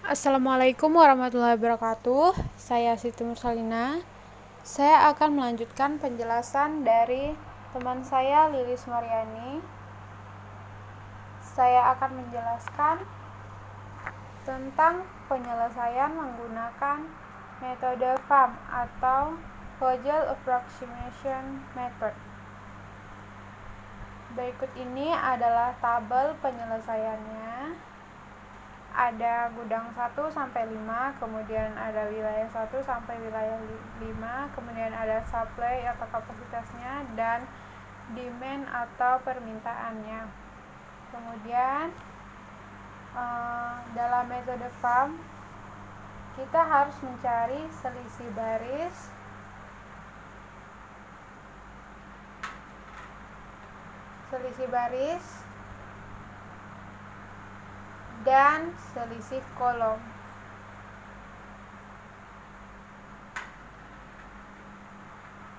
Assalamualaikum warahmatullahi wabarakatuh. Saya Siti Mursalina. Saya akan melanjutkan penjelasan dari teman saya Lilis Mariani. Saya akan menjelaskan tentang penyelesaian menggunakan metode FAM atau Fogel Approximation Method. Berikut ini adalah tabel penyelesaiannya. Ada gudang 1 sampai 5, kemudian ada wilayah 1 sampai wilayah 5, kemudian ada supply atau kapasitasnya dan demand atau permintaannya. Kemudian dalam metode FAM kita harus mencari selisih baris dan selisih kolom.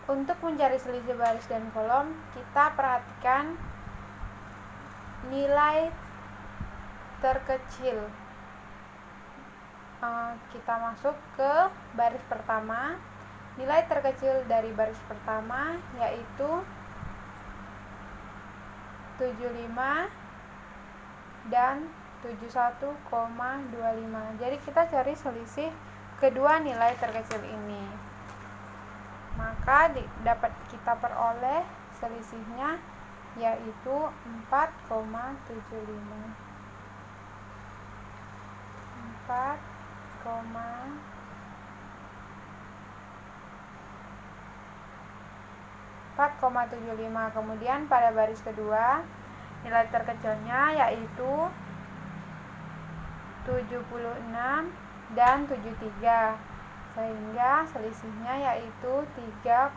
Untuk mencari selisih baris dan kolom, kita perhatikan nilai terkecil. Kita masuk ke baris pertama. Nilai terkecil dari baris pertama yaitu 75 dan 71,25. Jadi kita cari selisih kedua nilai terkecil ini. Maka dapat kita peroleh selisihnya yaitu 4,75. 4,75. Kemudian pada baris kedua nilai terkecilnya yaitu 76 dan 73, sehingga selisihnya yaitu 3,5.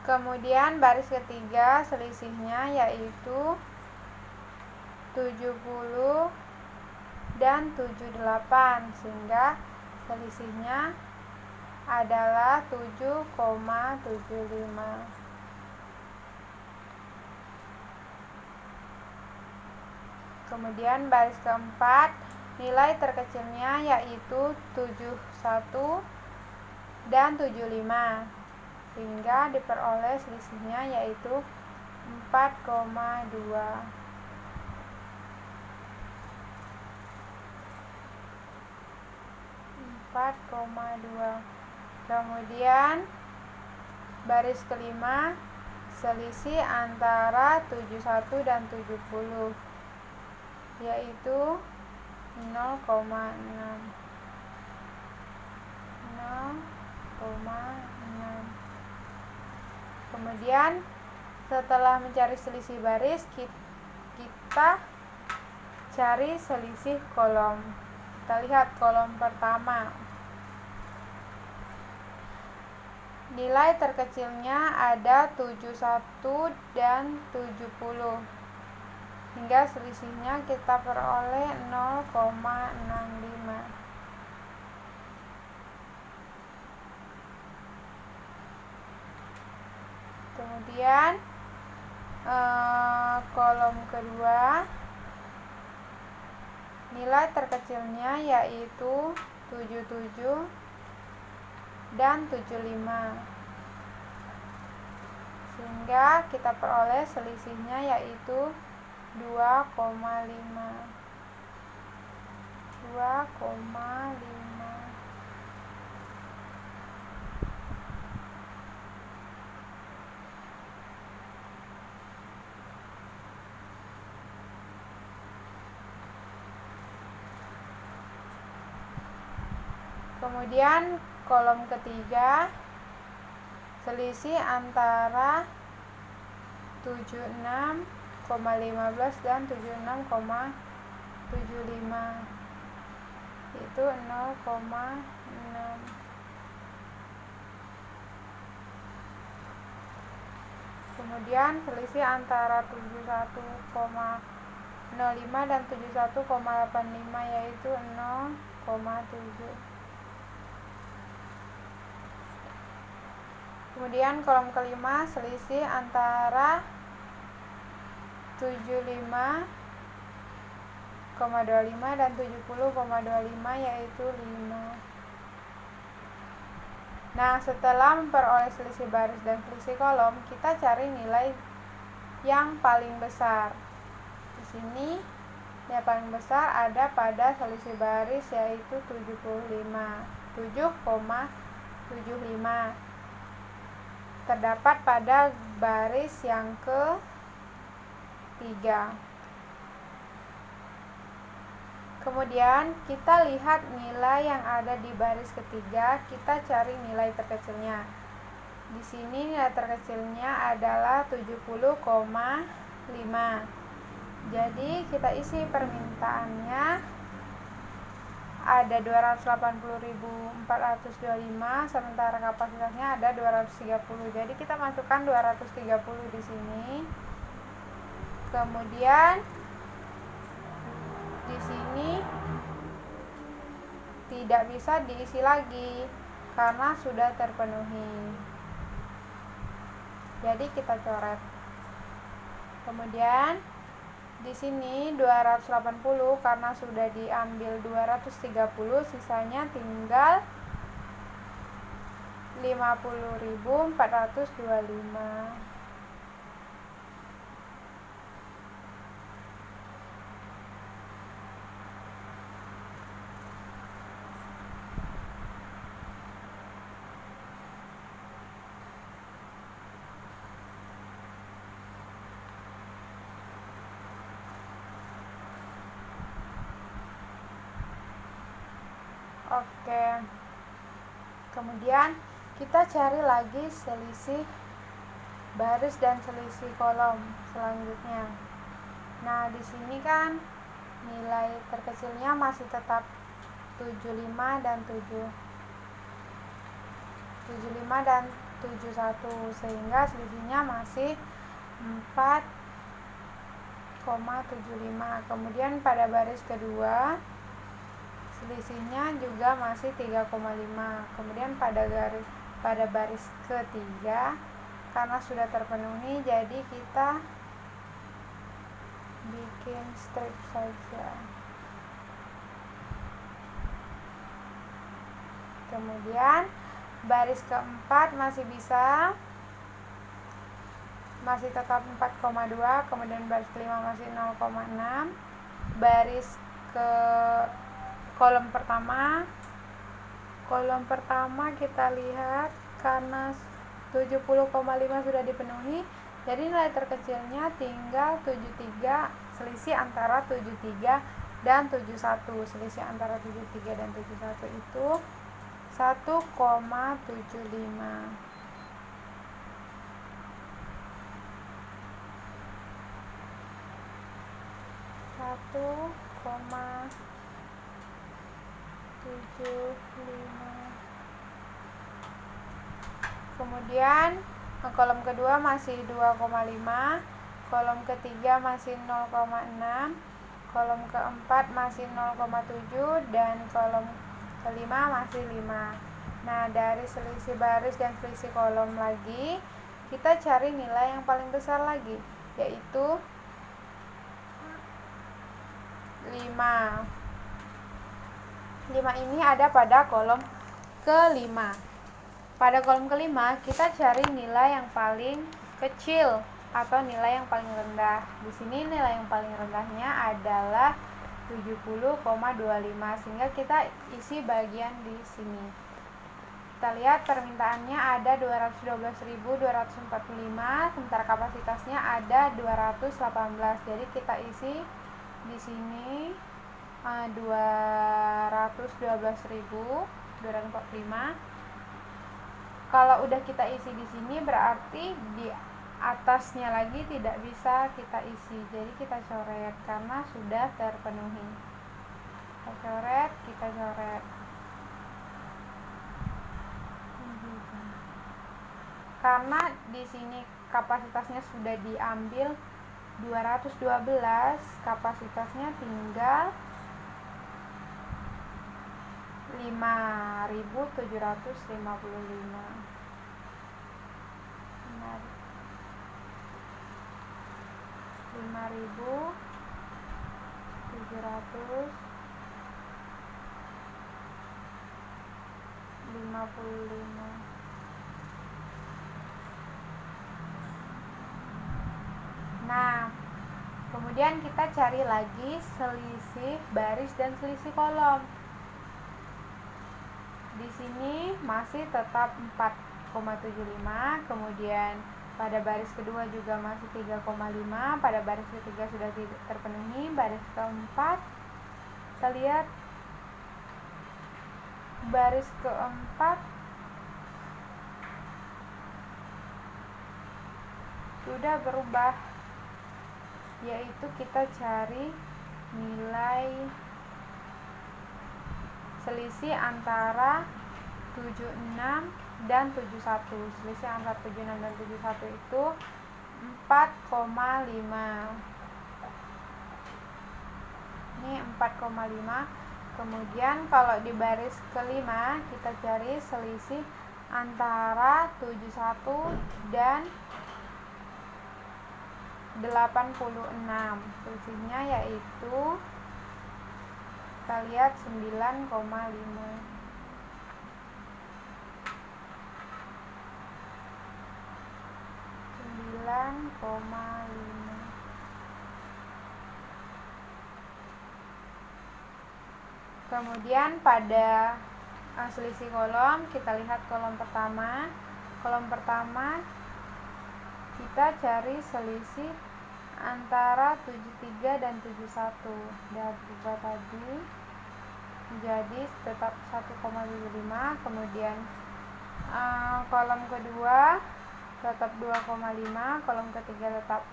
Kemudian baris ketiga selisihnya yaitu 70 dan 78, sehingga selisihnya adalah 7,75. Kemudian baris keempat nilai terkecilnya yaitu 71 dan 75, sehingga diperoleh selisihnya yaitu 4,2. Kemudian baris kelima selisih antara 71 dan 70 yaitu 0,6. Kemudian setelah mencari selisih baris, kita cari selisih kolom. Kita lihat kolom pertama. Nilai terkecilnya ada 71 dan 70, hingga selisihnya kita peroleh 0,65. Kemudian kolom kedua nilai terkecilnya yaitu 77 dan 75, sehingga kita peroleh selisihnya yaitu 2,5. Kemudian kolom ketiga selisih antara 76,15 dan 76,75, itu 0,6. Kemudian selisih antara 71,05 dan 71,85 yaitu 0,7. Kemudian kolom kelima selisih antara 75,25 dan 70,25 yaitu 5. Nah, setelah memperoleh selisih baris dan selisih kolom, kita cari nilai yang paling besar. Di sini yang paling besar ada pada selisih baris yaitu 7,75 terdapat pada baris yang ke-3. Kemudian kita lihat nilai yang ada di baris ketiga, kita cari nilai terkecilnya. Di sini nilai terkecilnya adalah 70,5. Jadi kita isi permintaannya ada 280.425 sementara kapasitasnya ada 230. Jadi kita masukkan 230 di sini. Kemudian di sini tidak bisa diisi lagi karena sudah terpenuhi. Jadi kita coret. Kemudian di sini 280 karena sudah diambil 230, sisanya tinggal 50.425. Oke. Kemudian kita cari lagi selisih baris dan selisih kolom selanjutnya. Nah, di sini kan nilai terkecilnya masih tetap 75 dan 71 sehingga selisihnya masih 4,75. Kemudian pada baris kedua selisihnya juga masih 3,5. Kemudian pada baris ketiga karena sudah terpenuhi, jadi kita bikin strip saja. Kemudian baris keempat masih tetap 4,2. Kemudian baris kelima masih 0,6. Baris ke kolom pertama kita lihat karena 70,5 sudah dipenuhi, jadi nilai terkecilnya tinggal 73, selisih antara 73 dan 71. Selisih antara 73 dan 71 itu 1,75. Kemudian kolom kedua masih 2,5, kolom ketiga masih 0,6, kolom keempat masih 0,7 dan kolom kelima masih 5. Nah, dari selisih baris dan selisih kolom lagi kita cari nilai yang paling besar lagi, yaitu 5. 5 ini ada pada kolom kelima. Pada kolom kelima kita cari nilai yang paling kecil atau nilai yang paling rendah. Di sini nilai yang paling rendahnya adalah 70,25 sehingga kita isi bagian di sini. Kita lihat permintaannya ada 212.245 sementara kapasitasnya ada 218. Jadi kita isi di sini 212.245. Kalau udah kita isi di sini berarti di atasnya lagi tidak bisa kita isi. Jadi kita coret karena sudah terpenuhi. Kita coret. Karena di sini kapasitasnya sudah diambil 212, kapasitasnya tinggal 5.755. 5.755. Nah, kemudian kita cari lagi selisih baris dan selisih kolom. Di sini masih tetap 4,75, kemudian pada baris kedua juga masih 3,5, pada baris ketiga sudah terpenuhi, baris keempat kita lihat baris keempat sudah berubah, yaitu kita cari nilai selisih antara 76 dan 71. Selisih antara 76 dan 71 itu 4,5. Ini 4,5. Kemudian kalau di baris kelima kita cari selisih antara 71 dan 86. Selisihnya yaitu kita lihat 9,5. Kemudian pada selisih kolom kita lihat kolom pertama. Kolom pertama kita cari selisih antara 73 dan 71. Dan berubah tadi jadi tetap 1,75. Kemudian kolom kedua tetap 2,5, kolom ketiga tetap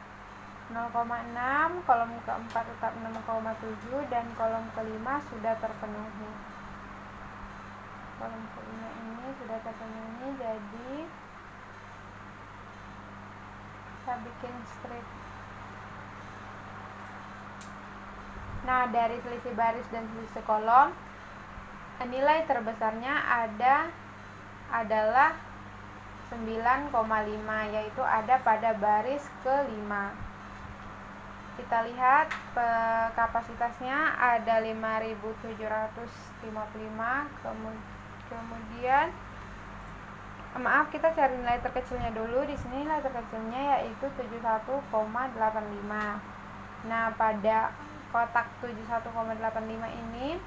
0,6, kolom keempat tetap 6,7, dan kolom kelima sudah terpenuhi. Kolom kelima ini sudah terpenuhi, jadi saya bikin strip. Nah, dari selisih baris dan selisih kolom, nilai terbesarnya adalah 9,5, yaitu ada pada baris kelima. Kita lihat kapasitasnya ada 5.755. Kemudian kita cari nilai terkecilnya dulu. Di sini nilai terkecilnya yaitu 71,85. Nah, pada kotak 71,85 ini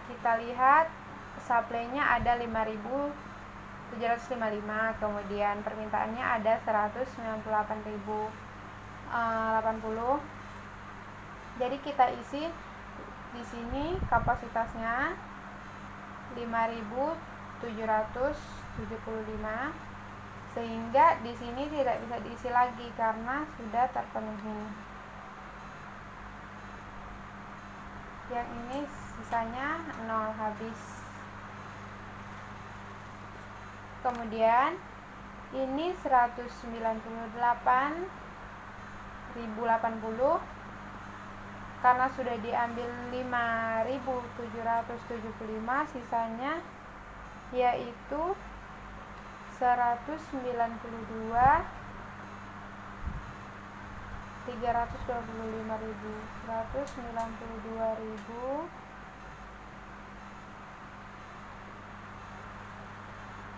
kita lihat supply-nya ada 5.755, kemudian permintaannya ada 198.080. Jadi kita isi di sini kapasitasnya 5.775, sehingga di sini tidak bisa diisi lagi karena sudah terpenuhi. Yang ini sisanya 0, habis. Kemudian ini 198.080, karena sudah diambil 5.775, sisanya yaitu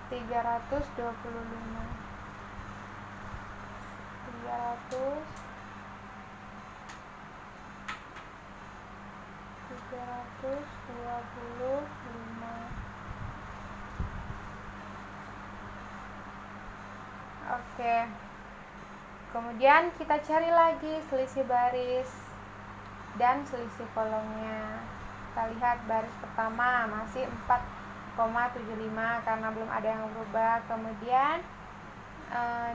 325. Oke. Kemudian kita cari lagi selisih baris dan selisih kolomnya. Kita lihat baris pertama masih 4,75 karena belum ada yang berubah. Kemudian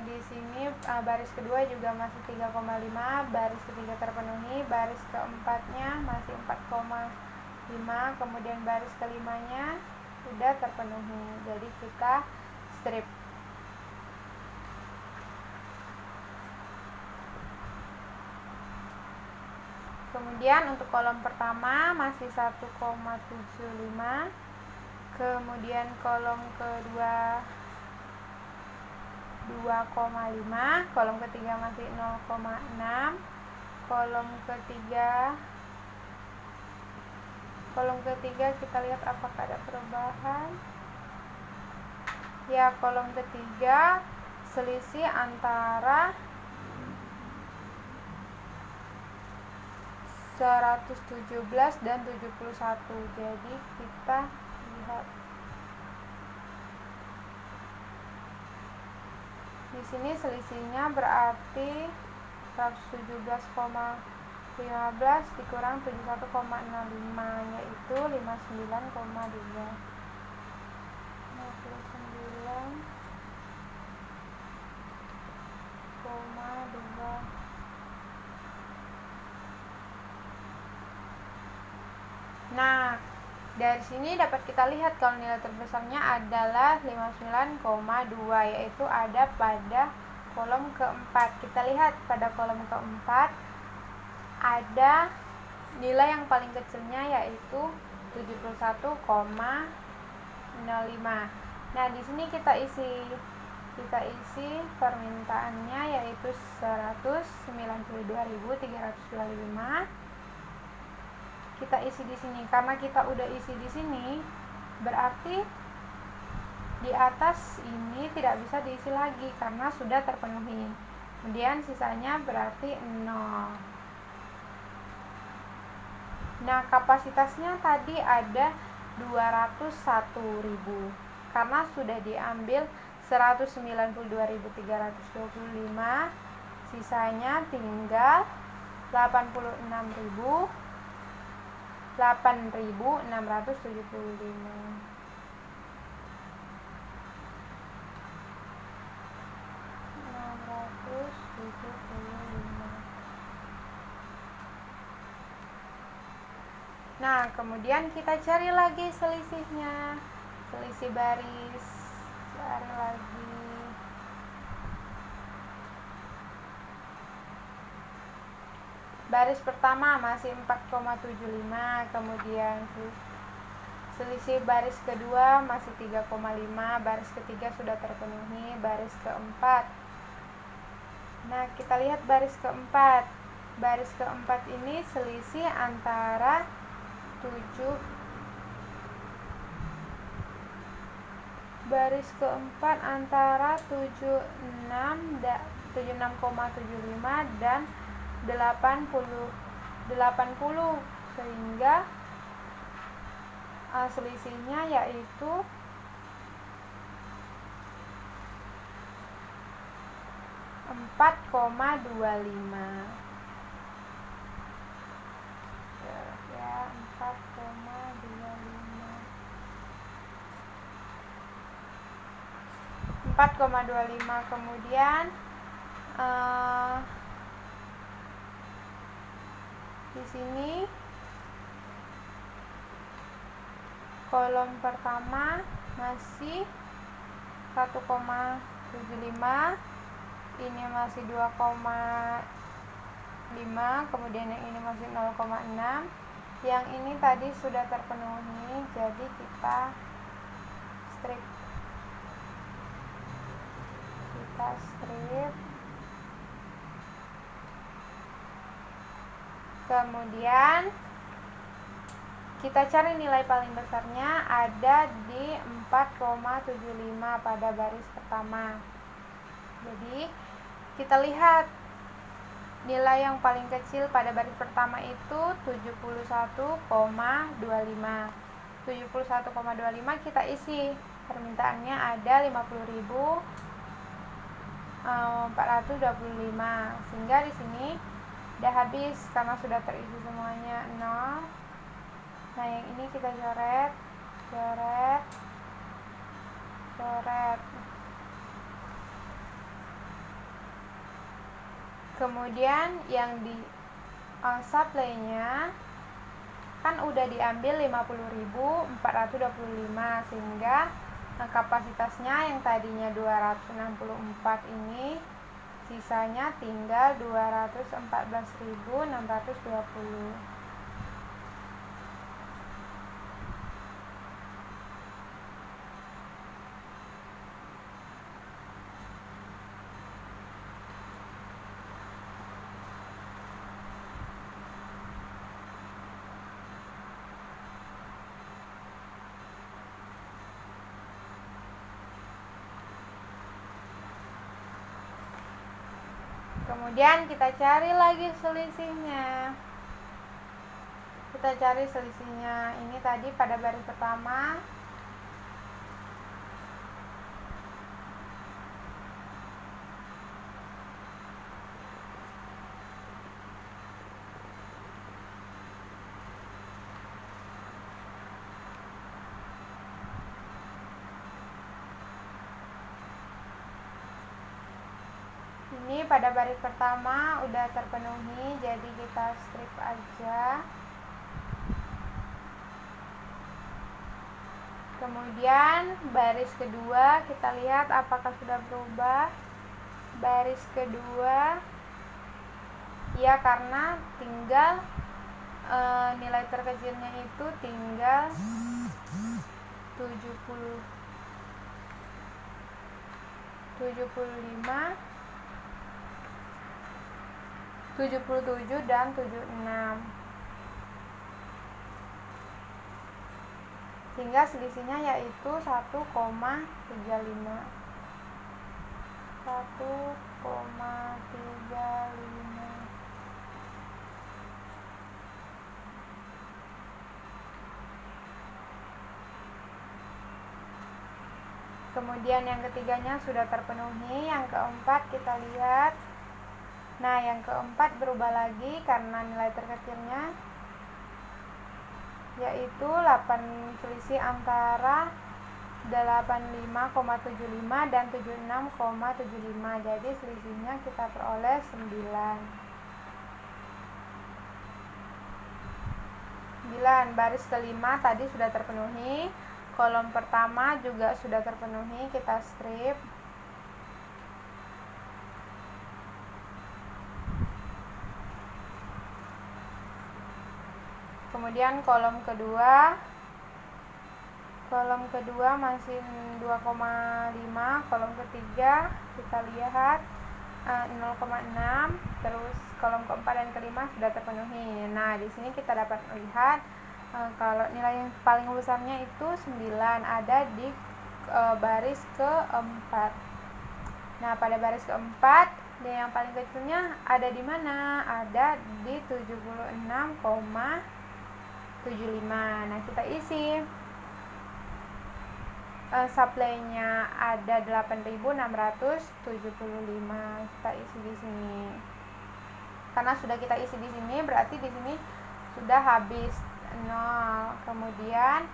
di sini baris kedua juga masih 3,5, baris ketiga terpenuhi, baris keempatnya masih 4,5, kemudian baris kelimanya sudah terpenuhi. Jadi kita strip. Kemudian untuk kolom pertama masih 1,75, kemudian kolom kedua 2,5, kolom ketiga masih 0,6, kolom ketiga kita lihat apakah ada perubahan. Ya, kolom ketiga selisih antara 117 dan 71. Jadi kita lihat di sini selisihnya berarti 117,15 dikurang 71,65 yaitu 59,2. Nah, dari sini dapat kita lihat kalau nilai terbesarnya adalah 59,2, yaitu ada pada kolom keempat. Kita lihat pada kolom keempat ada nilai yang paling kecilnya yaitu 71,05. Nah, di sini kita isi permintaannya yaitu 192.325. Kita isi di sini. Karena kita udah isi di sini, berarti di atas ini tidak bisa diisi lagi karena sudah terpenuhi. Kemudian sisanya berarti 0. Nah, kapasitasnya tadi ada 201.000. Karena sudah diambil 192.325, sisanya tinggal 8.675. Nah, kemudian kita cari lagi selisihnya, selisih baris, cari lagi. Baris pertama masih 4,75, kemudian selisih baris kedua masih 3,5, baris ketiga sudah terpenuhi, baris keempat. Nah, kita lihat baris keempat. Baris keempat ini selisih antara 76,75 dan 80, sehingga selisihnya yaitu 4,25. Ya, 4,25. Kemudian di sini kolom pertama masih 1,75, ini masih 2,5, kemudian yang ini masih 0,6. Yang ini tadi sudah terpenuhi, jadi kita strip. Kemudian kita cari nilai paling besarnya ada di 4,75 pada baris pertama. Jadi kita lihat nilai yang paling kecil pada baris pertama itu 71,25. 71,25 kita isi. Permintaannya ada 50.425. Sehingga di sini udah habis karena sudah terisi semuanya 0. Nah, yang ini kita coret. Kemudian yang di supply-nya kan udah diambil 50.425, sehingga kapasitasnya yang tadinya 264 ini sisanya tinggal 214.620. Kemudian kita cari lagi selisihnya. Kita cari selisihnya. Ini tadi pada baris pertama. Ini pada baris pertama udah terpenuhi, jadi kita strip aja. Kemudian baris kedua kita lihat apakah sudah berubah. Baris kedua ya, karena tinggal nilai terkecilnya itu tinggal 75, 77 dan 76, sehingga selisihnya yaitu 1,35. Kemudian yang ketiganya sudah terpenuhi. Yang keempat kita lihat. Nah, yang keempat berubah lagi karena nilai terkecilnya yaitu selisih antara 85,75 dan 76,75. Jadi selisihnya kita peroleh 9. Baris kelima tadi sudah terpenuhi. Kolom pertama juga sudah terpenuhi, kita strip. Kemudian kolom kedua masih 2,5. Kolom ketiga kita lihat 0,6. Terus kolom keempat dan kelima sudah terpenuhi. Nah, di sini kita dapat melihat kalau nilai yang paling besarnya itu 9 ada di baris keempat. Nah, pada baris keempat dan yang paling kecilnya ada di mana? Ada di 76,75. Nah, kita isi. Supply-nya ada 8.675. Kita isi di sini. Karena sudah kita isi di sini, berarti di sini sudah habis 0. Kemudian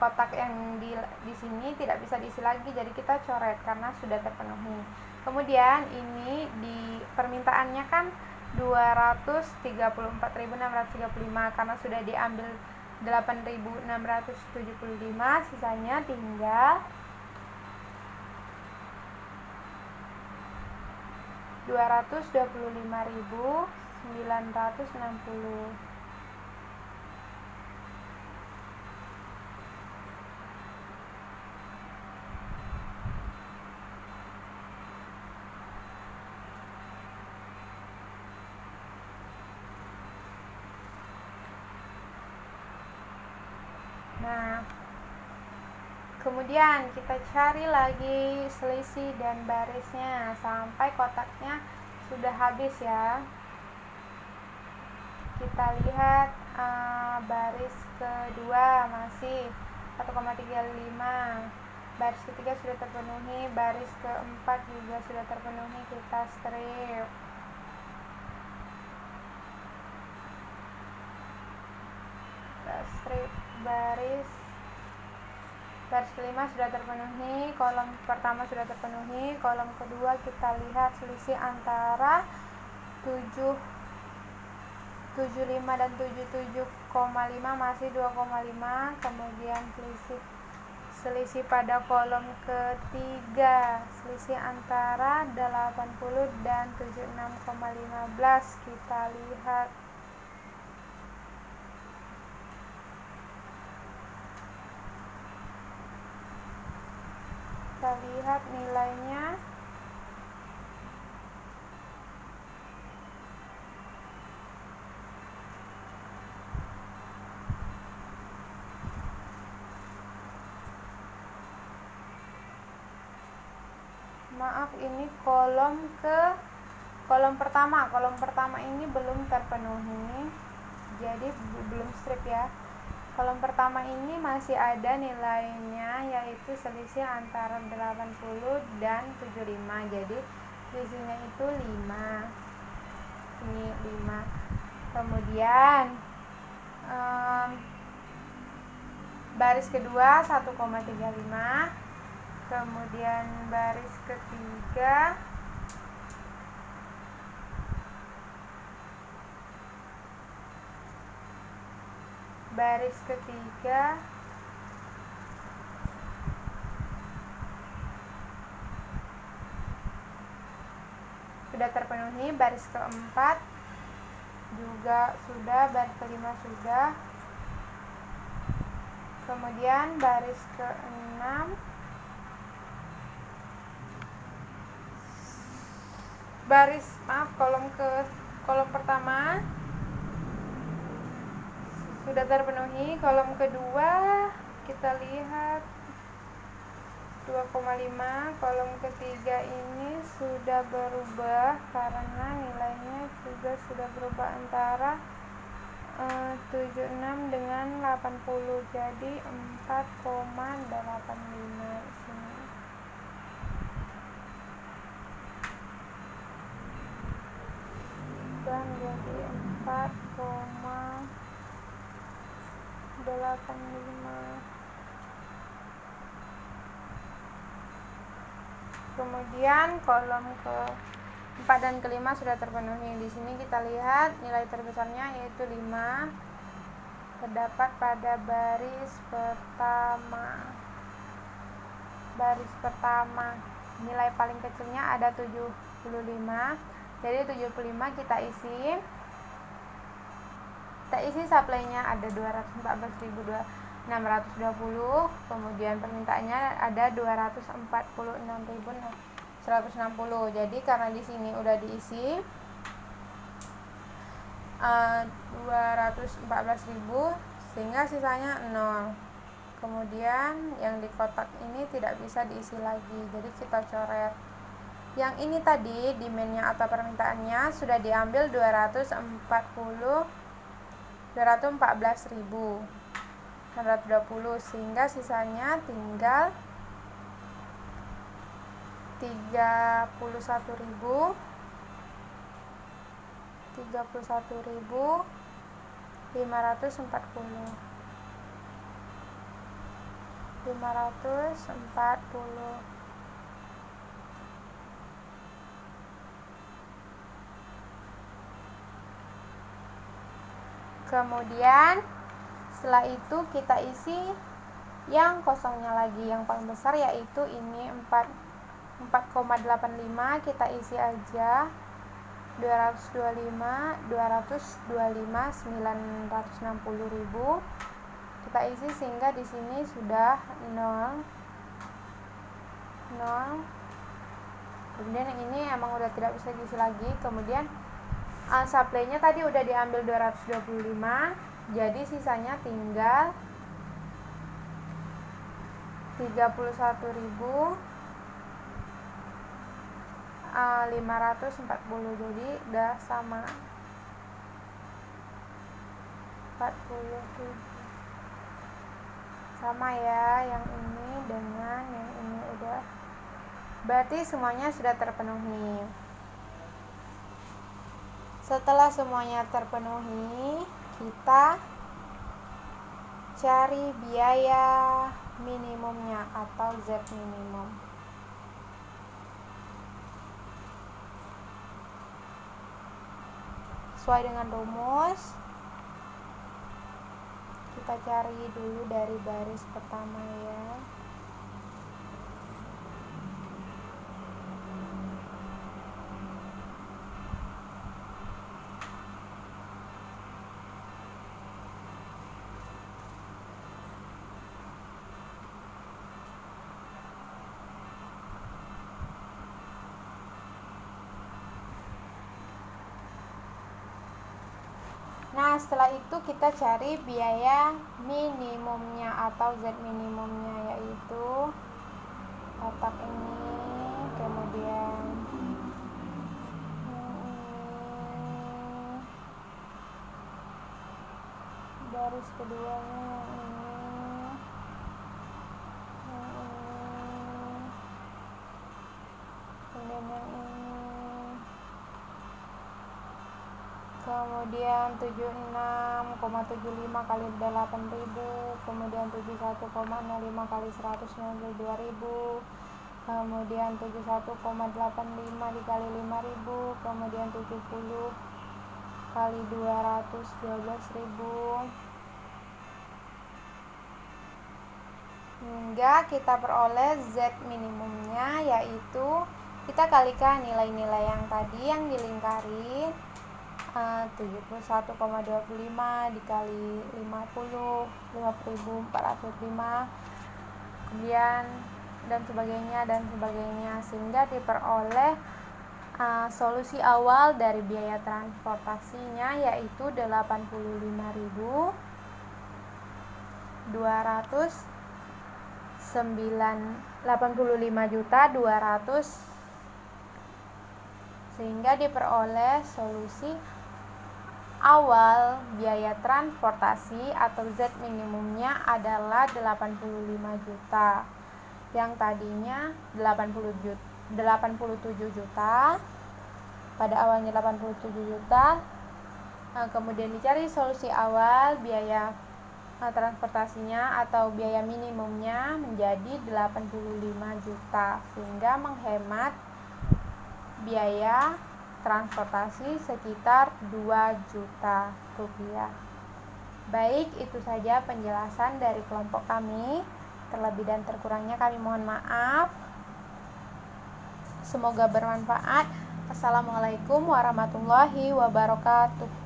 kotak yang di sini tidak bisa diisi lagi, jadi kita coret karena sudah terpenuhi. Kemudian ini di permintaannya kan 234.635, karena sudah diambil 8.675, sisanya tinggal 225.960. Nah, kemudian kita cari lagi selisih dan barisnya sampai kotaknya sudah habis ya. Kita lihat baris kedua masih 1,35. Baris ketiga sudah terpenuhi, baris keempat juga sudah terpenuhi, kita strip. Baris kelima sudah terpenuhi, kolom pertama sudah terpenuhi, kolom kedua kita lihat selisih antara 75 dan 77,5 masih 2,5. Kemudian selisih pada kolom ketiga, selisih antara 80 dan 76,15. Kita lihat. Kita lihat nilainya. Maaf, ini kolom ke kolom pertama ini belum terpenuhi, jadi belum strip ya. Kolom pertama ini masih ada nilainya, yaitu selisih antara 80 dan 75. Jadi selisihnya itu 5. Ini 5. Kemudian baris kedua 1,35. Kemudian baris ketiga sudah terpenuhi, baris keempat juga sudah, baris kelima sudah. Kemudian baris keenam, kolom pertama sudah terpenuhi. Kolom kedua kita lihat 2,5. Kolom ketiga ini sudah berubah karena nilainya juga sudah berubah antara 76 dengan 80, jadi 4,85 sini. Dan jadi 4,85. Kemudian kolom ke-4 dan ke-5 sudah terpenuhi. Di sini kita lihat nilai terbesarnya yaitu 5, terdapat pada baris pertama. Nilai paling kecilnya ada 75. Jadi 75 kita isi supply-nya ada 214.620, kemudian permintaannya ada 246.160. Jadi karena di sini udah diisi 214.000 sehingga sisanya 0. Kemudian yang di kotak ini tidak bisa diisi lagi, jadi kita coret. Yang ini tadi demand-nya atau permintaannya sudah diambil 214.620, sehingga sisanya tinggal 31.540. Kemudian setelah itu kita isi yang kosongnya lagi, yang paling besar yaitu ini 4,85, kita isi aja 225.960.000 kita isi sehingga di sini sudah 0. Kemudian yang ini emang udah tidak bisa diisi lagi. Kemudian supply-nya tadi udah diambil 225, jadi sisanya tinggal 31.540, jadi udah sama 47. Sama ya yang ini dengan yang ini, udah berarti semuanya sudah terpenuhi. Setelah semuanya terpenuhi, kita cari biaya minimumnya atau Z minimum. Sesuai dengan rumus, kita cari dulu dari baris pertama ya. Nah, setelah itu kita cari biaya minimumnya atau Z minimumnya, yaitu kotak ini, kemudian baris keduanya yang ini, kemudian 76,75 kali 8.000, kemudian 71,05 kali 192.000, kemudian 71,85 dikali 5.000, kemudian 70 kali 212.000, hingga kita peroleh Z minimumnya, yaitu kita kalikan nilai-nilai yang tadi yang dilingkari, 71,25 dikali 50, 50.405, kemudian dan sebagainya, sehingga diperoleh solusi awal dari biaya transportasinya, yaitu 85.200, sehingga diperoleh solusi awal biaya transportasi atau Z minimumnya adalah 85 juta. Yang tadinya 87 juta. Pada awalnya 87 juta. Kemudian dicari solusi awal biaya transportasinya atau biaya minimumnya menjadi 85 juta, sehingga menghemat biaya transportasi sekitar 2 juta rupiah. Baik, itu saja penjelasan dari kelompok kami. Terlebih dan terkurangnya kami mohon maaf. Semoga bermanfaat. Assalamualaikum warahmatullahi wabarakatuh.